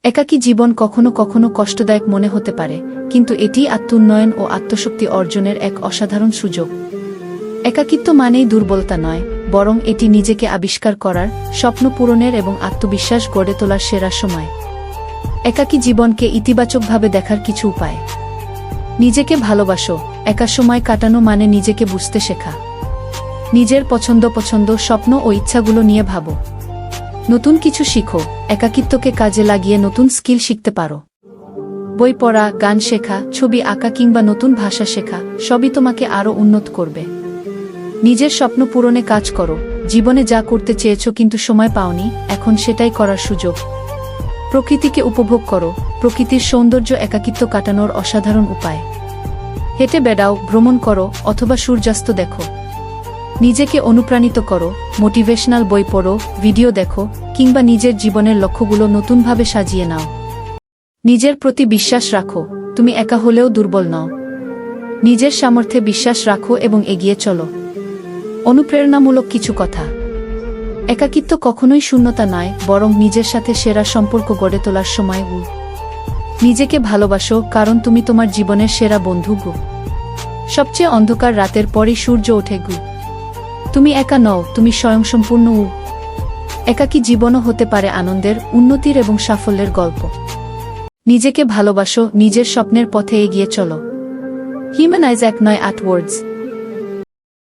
একাকী জীবন কখনো কখনো কষ্টদায়ক মনে হতে পারে, কিন্তু এটি আত্মোন্নয়ন ও আত্মশক্তি অর্জনের এক অসাধারণ সুযোগ। একাকিত্ব মানেই দুর্বলতা নয়, বরং এটি নিজেকে আবিষ্কার করার, স্বপ্ন পূরণের এবং আত্মবিশ্বাস গড়ে তোলার সেরা সময়। একাকী জীবনকে ইতিবাচকভাবে দেখার কিছু উপায়। নিজেকে ভালোবাসো। একা সময় কাটানো মানে নিজেকে বুঝতে শেখা। নিজের পছন্দ, স্বপ্ন ও ইচ্ছাগুলো নিয়ে ভাবো। নতুন কিছু শিখো। একাকিত্বকে কাজে লাগিয়ে নতুন স্কিল শিখতে পারো। বই পড়া, গান শেখা, ছবি আঁকা কিংবা নতুন ভাষা শেখা সবই তোমাকে আরও উন্নত করবে। নিজের স্বপ্ন পূরণে কাজ করো। জীবনে যা করতে চেয়েছো কিন্তু সময় পাওনি, এখন সেটাই করার সুযোগ। প্রকৃতিকে উপভোগ করো। প্রকৃতির সৌন্দর্য একাকিত্ব কাটানোর অসাধারণ উপায়। হেঁটে বেড়াও, ভ্রমণ করো অথবা সূর্যাস্ত দেখো। নিজেকে অনুপ্রাণিত করো। মোটিভেশনাল বই পড়ো, ভিডিও দেখো কিংবা নিজের জীবনের লক্ষ্যগুলো নতুনভাবে সাজিয়ে নাও। নিজের প্রতি বিশ্বাস রাখো। তুমি একা হলেও দুর্বল নও। নিজের সামর্থ্যে বিশ্বাস রাখো এবং এগিয়ে চলো। অনুপ্রেরণামূলক কিছু কথা। একাকিত্ব কখনোই শূন্যতা নয়, বরং নিজের সাথে সেরা সম্পর্ক গড়ে তোলার সময়। নিজেকে ভালোবাসো, কারণ তুমি তোমার জীবনের সেরা বন্ধু। সবচেয়ে অন্ধকার রাতের পরই সূর্য ওঠে। তুমি একা নও, তুমি স্বয়ংসম্পূর্ণ। একাকী জীবনও হতে পারে আনন্দের, উন্নতির এবং সাফল্যের গল্প। নিজেকে ভালোবাসো, নিজের স্বপ্নের পথে এগিয়ে চলো। হিউম্যানাইজ এক নয় 8 ওয়ার্ডস।